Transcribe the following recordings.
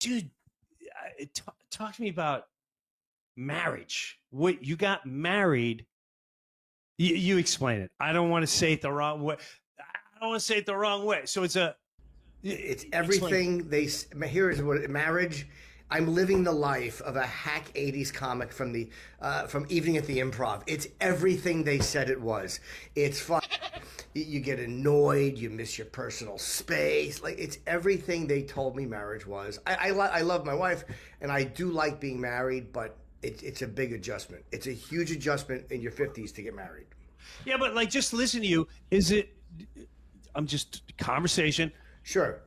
dude, talk to me about marriage. What you got married? You explain it. I don't want to say it the wrong way. So it's everything here's what marriage. I'm living the life of a hack 80s comic from Evening at the Improv. It's everything they said it was. It's fun. You get annoyed. You miss your personal space. Like, it's everything they told me marriage was. I love my wife, and I do like being married, but it's a big adjustment. It's a huge adjustment in your 50s to get married. Yeah, but like, just listen to you. Is it? I'm just conversation. Sure.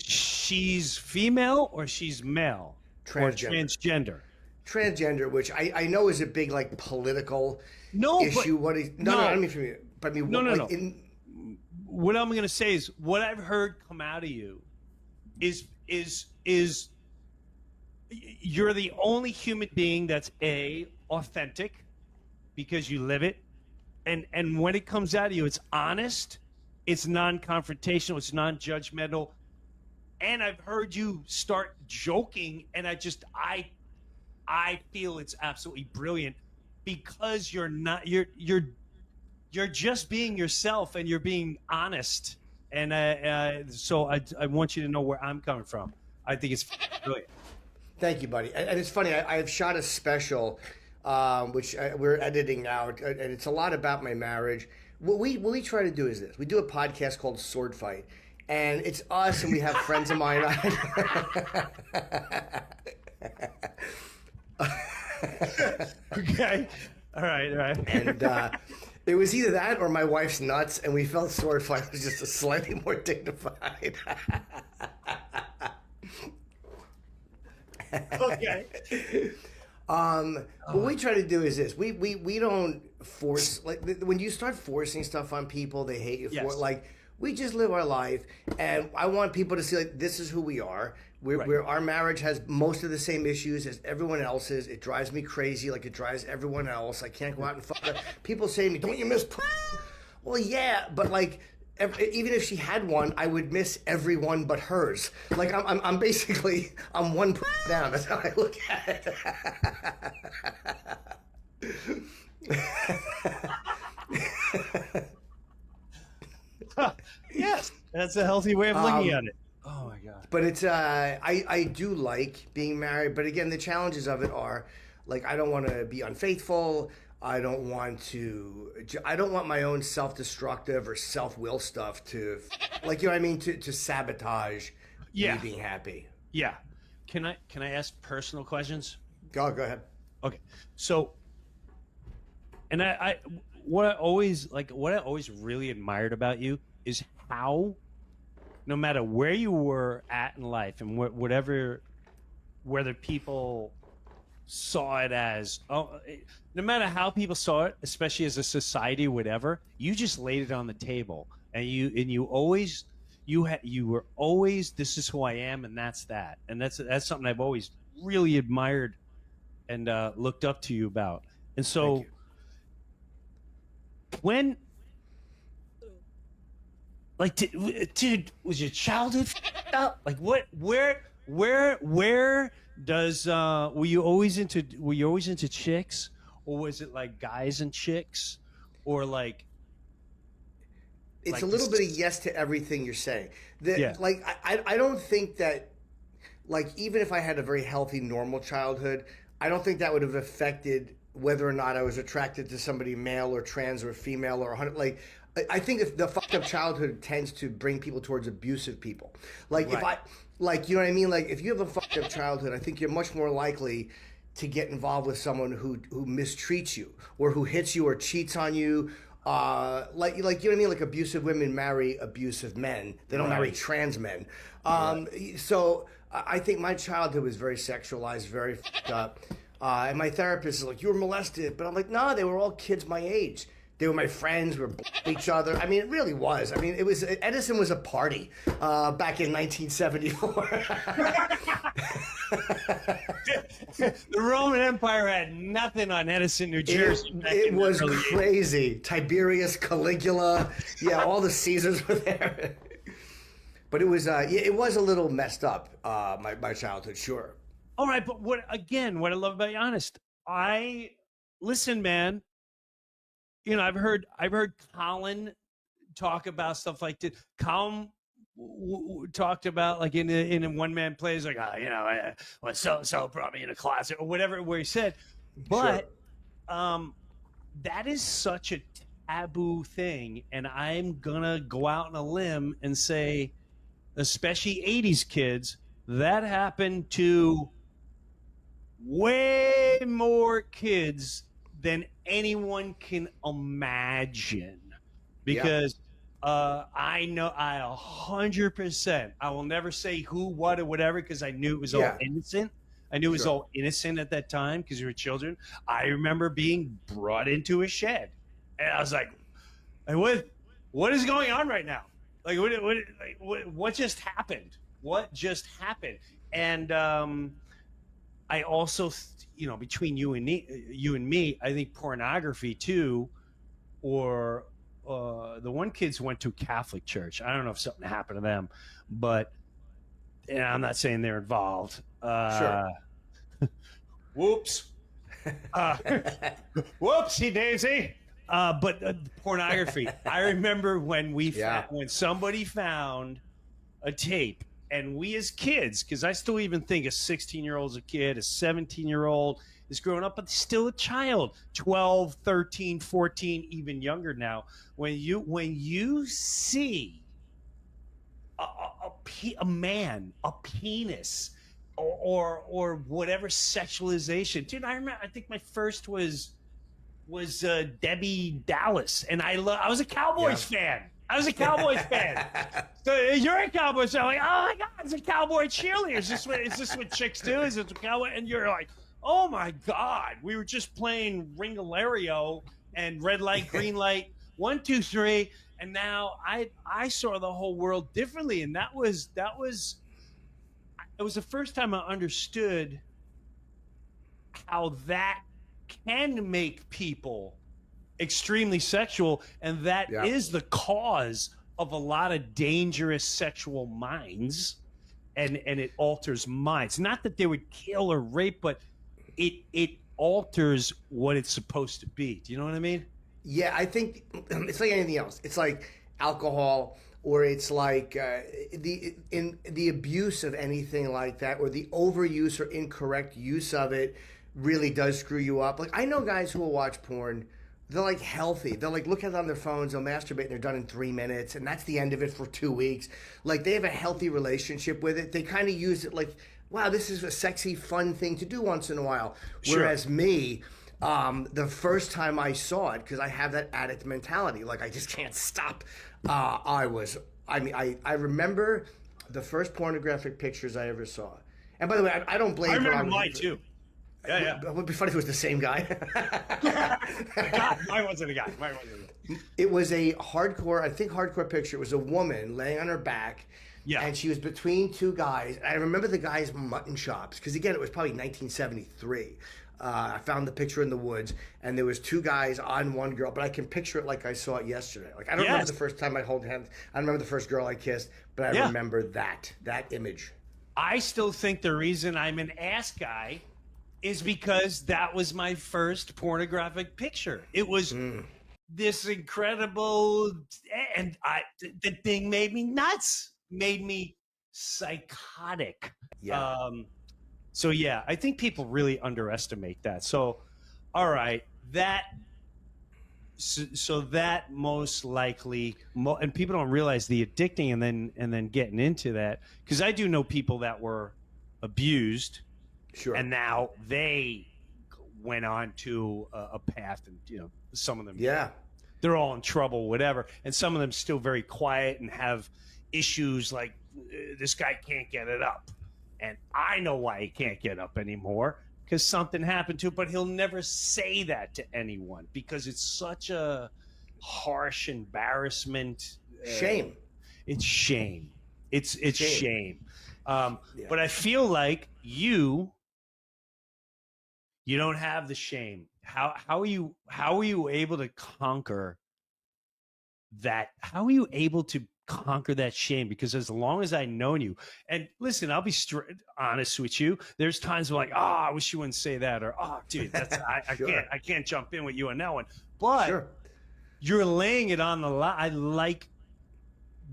She's female or she's male? Transgender. Transgender, which I know is a big like political issue. I don't mean for me. But I mean, what I'm going to say is what I've heard come out of you is you're the only human being that's authentic because you live it, and when it comes out of you, it's honest, it's non-confrontational, it's non-judgmental, and I've heard you start joking, and I feel it's absolutely brilliant because you're just being yourself and you're being honest. And so I want you to know where I'm coming from. I think it's brilliant. Thank you, buddy. And it's funny, I've shot a special, which we're editing out, and it's a lot about my marriage. What we try to do is this. We do a podcast called Sword Fight, and it's us, and we have friends of mine. Okay. All right. And it was either that or my wife's nuts, and we felt Sword Fight was just a slightly more dignified. Okay. What we try to do is this. We don't force, like, when you start forcing stuff on people, they hate you for it. Like, we just live our life, and I want people to see, like, this is who we are. Our marriage has most of the same issues as everyone else's. It drives me crazy like it drives everyone else. I can't go out and fuck her. People say to me, don't you miss Well, yeah, but like, even if she had one, I would miss everyone but hers. Like, I'm basically, I'm one down. That's how I look at it. Yes, that's a healthy way of looking at it. Oh my God. But it's I do like being married, but again, the challenges of it are, like, I don't want to be unfaithful. I don't want my own self-destructive or self-will stuff to, like, you know what I mean, to sabotage me being happy. Yeah. Can I ask personal questions? Go ahead. Okay. So, and what I always really admired about you is how, no matter where you were at in life and whether people saw it as, no matter how people saw it, especially as a society, whatever, you just laid it on the table, and you were always, this is who I am, and that's that, and that's something I've always really admired and looked up to you about. And so, when, like, dude, was your childhood up? Like, where does were you always into chicks, or was it like guys and chicks, or like? It's like a little bit of yes to everything you're saying. Like, I don't think that, like, even if I had a very healthy, normal childhood, I don't think that would have affected whether or not I was attracted to somebody male or trans or female or like. I think if the fucked up childhood tends to bring people towards abusive people. Like, if you know what I mean? Like, if you have a fucked up childhood, I think you're much more likely to get involved with someone who mistreats you or who hits you or cheats on you. Like, you know what I mean? Like, abusive women marry abusive men. They don't marry trans men. So I think my childhood was very sexualized, very fucked up. And my therapist is like, you were molested. But I'm like, no, they were all kids my age. They were my friends. We were each other. I mean, it really was. I mean, Edison was a party back in 1974. The Roman Empire had nothing on Edison, New Jersey. It was crazy. Tiberius, Caligula. Yeah, all the Caesars were there. But it was it was a little messed up. My childhood, sure. All right, but what I love about you, honest, I listen, man. You know, I've heard Colin talk about stuff like this. Colin talked about like in a one man plays like well, so probably in a closet or whatever, where he said, but that is such a taboo thing, and I'm gonna go out on a limb and say, especially 80s kids, that happened to way more kids than anyone can imagine. Because I know, I 100%, I will never say who, what, or whatever, because I knew it was all innocent. I knew it was all innocent at that time because we were children. I remember being brought into a shed, and I was like, what is going on right now? Like, what just happened? What just happened? And I also, between you and me, I think pornography too, or the one kids went to Catholic church. I don't know if something happened to them, but and I'm not saying they're involved. Whoops. Whoopsie daisy. But pornography. I remember when when somebody found a tape, and we as kids, because I still even think a 16-year-old's a kid, a 17-year-old is growing up, but still a child, 12, 13, 14, even younger now. When you see a man, a penis, or whatever sexualization, dude, I remember. I think my first was Debbie Dallas, and I was a Cowboys fan. I was a Cowboys fan. So you're a Cowboys fan. I'm like, oh my God, it's a Cowboy cheerleader. Is this what chicks do? Is it a Cowboy? And you're like, oh my God, we were just playing Ringalario and red light, green light, 1, 2, 3, and now I saw the whole world differently, and it was the first time I understood how that can make people extremely sexual, and that is the cause of a lot of dangerous sexual minds, and it alters minds. Not that they would kill or rape, but it alters what it's supposed to be. Do you know what I mean? Yeah, I think it's like anything else. It's like alcohol, or it's like the abuse of anything like that, or the overuse or incorrect use of it really does screw you up. Like, I know guys who will watch porn. They're like healthy. They'll like look at it on their phones. They'll masturbate and they're done in 3 minutes, and that's the end of it for 2 weeks. Like, they have a healthy relationship with it. They kind of use it like, wow, this is a sexy, fun thing to do once in a while. Whereas me, the first time I saw it, because I have that addict mentality, like I just can't stop. I remember the first pornographic pictures I ever saw. And by the way, I don't blame. I remember mine too. Yeah. It would be funny if it was the same guy. God, mine wasn't a guy. It was a hardcore picture. It was a woman laying on her back. Yeah. And she was between two guys. I remember the guy's mutton chops, because again, it was probably 1973. I found the picture in the woods, and there was two guys on one girl, but I can picture it like I saw it yesterday. Like, I don't remember the first time I hold hands. I don't remember the first girl I kissed, but I remember that image. I still think the reason I'm an ass guy is because that was my first pornographic picture. It was this incredible, and the thing made me nuts, made me psychotic. Yeah. So yeah, I think people really underestimate that. So, all right, so that most likely, and people don't realize the addicting and then getting into that, because I do know people that were abused. Sure. And now they went on to a path, and some of them, they're all in trouble, whatever. And some of them still very quiet and have issues like this guy can't get it up, and I know why he can't get up anymore, because something happened to him. But he'll never say that to anyone because it's such a harsh embarrassment. Shame. It's shame. It's shame. But I feel like you don't have the shame. How are you able to conquer that? How are you able to conquer that shame, because as long as I known you, and listen, I'll be honest with you. There's times where like, I wish you wouldn't say that, or dude, that's Sure. I can't jump in with you on that one. But Sure. you're laying it on the line. I like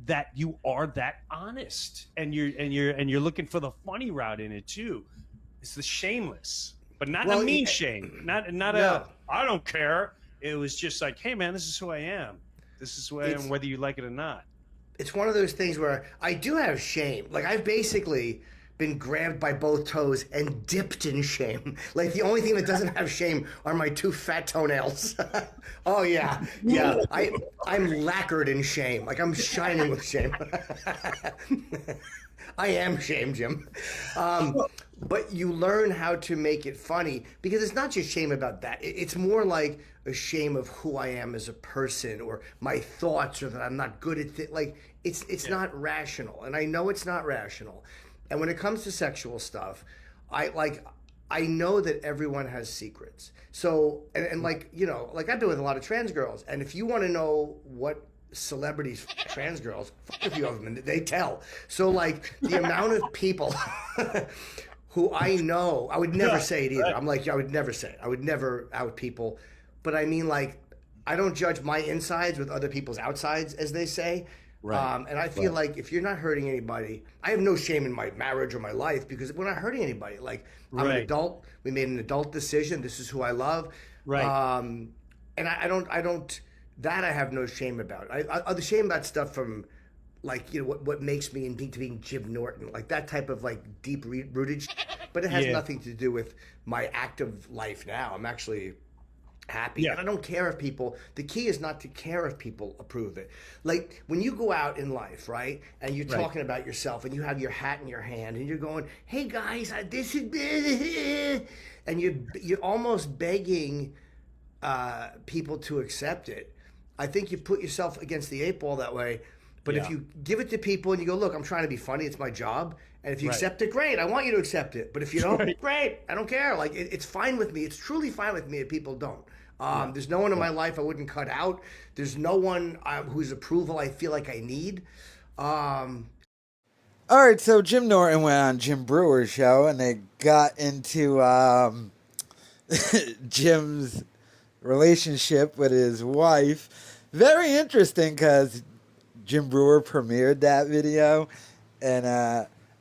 that you are that honest, and you're looking for the funny route in it too. It's the shameless, but not a mean shame. Not no. I don't care. It was just like, hey man, this is who I am. This is who I am, whether you like it or not. It's one of those things where I do have shame. Like, I've basically been grabbed by both toes and dipped in shame. Like, the only thing that doesn't have shame are my 2 fat toenails. Oh yeah, yeah. I'm lacquered in shame. Like, I'm shining with shame. I am shame, Jim. But you learn how to make it funny, because it's not just shame about that. It's more like a shame of who I am as a person, or my thoughts, or that I'm not good at it. Like, it's not rational, and I know it's not rational. And when it comes to sexual stuff, I know that everyone has secrets. So, and like, you know, like, I've been with a lot of trans girls, and if you want to know what celebrities trans girls, fuck a few of them, and they tell. So, like, the amount of people who I know, I would never say it either. I'm like, I would never say it. I would never out people. But I mean, like, I don't judge my insides with other people's outsides, as they say. Right. And I feel like if you're not hurting anybody, I have no shame in my marriage or my life, because we're not hurting anybody. Like, I'm an adult. We made an adult decision. This is who I love. Right. And I don't. That I have no shame about. I the shame about stuff from, like, you know, what makes me into being Jim Norton, like that type of, like, deep rooted shit. But it has nothing to do with my active life now. I'm actually happy. And I don't care if people, the key is not to care if people approve it. Like, when you go out in life, right, and you're talking about yourself, and you have your hat in your hand, and you're going, hey guys, this is, and you're almost begging people to accept it. I think you put yourself against the 8 ball that way. But if you give it to people and you go, look, I'm trying to be funny, it's my job. And if you accept it, great. I want you to accept it. But if you don't, great. I don't care. Like, it's fine with me. It's truly fine with me if people don't. There's no one in my life I wouldn't cut out. There's no one whose approval I feel like I need. All right, so Jim Norton went on Jim Brewer's show, and they got into Jim's relationship with his wife. Very interesting, because Jim Brewer premiered that video, and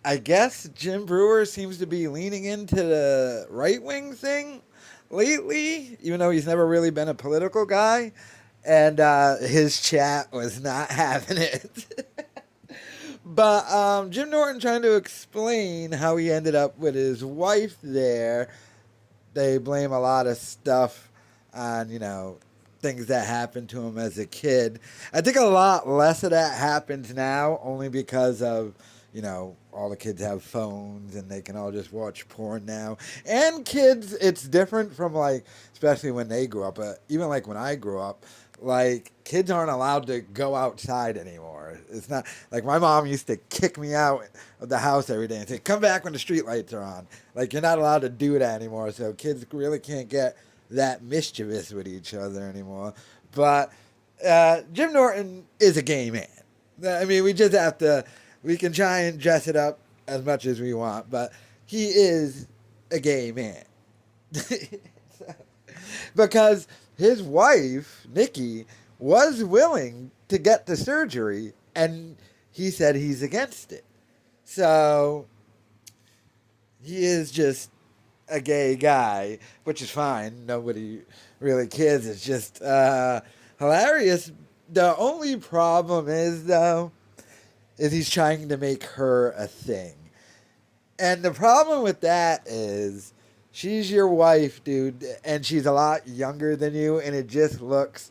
I guess Jim Brewer seems to be leaning into the right-wing thing lately, even though he's never really been a political guy, and his chat was not having it. But Jim Norton trying to explain how he ended up with his wife there. They blame a lot of stuff on, you know, things that happened to him as a kid. I think a lot less of that happens now, only because of, you know, all the kids have phones and they can all just watch porn now. And kids, it's different from, like, especially when they grew up. But even like when I grew up, like, kids aren't allowed to go outside anymore. It's not like my mom used to kick me out of the house every day and say, come back when the street lights are on. Like, you're not allowed to do that anymore. So kids really can't get that mischievous with each other anymore. But Jim Norton is a gay man. I mean, we just have to, we can try and dress it up as much as we want, but he is a gay man. Because his wife, Nikki, was willing to get the surgery, and he said he's against it. So he is just a gay guy, which is fine. Nobody really cares. It's just hilarious. The only problem is, though, is he's trying to make her a thing. And the problem with that is she's your wife, dude, and she's a lot younger than you, and it just looks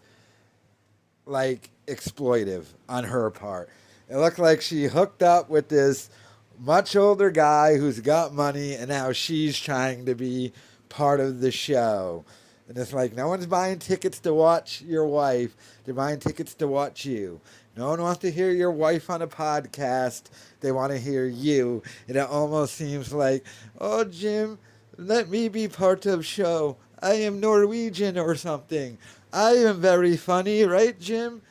like exploitive on her part. It looked like she hooked up with this much older guy who's got money, and now she's trying to be part of the show. And it's like, no one's buying tickets to watch your wife. They're buying tickets to watch you. No one wants to hear your wife on a podcast. They want to hear you. And it almost seems like, oh, Jim, let me be part of show. I am Norwegian or something. I am very funny, right, Jim?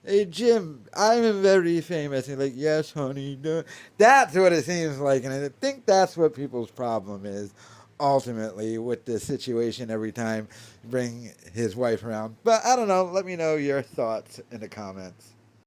hey, Jim, I'm very famous. And like, yes, honey. No. That's what it seems like. And I think that's what people's problem is, ultimately, with this situation every time you bring his wife around. But I don't know. Let me know your thoughts in the comments.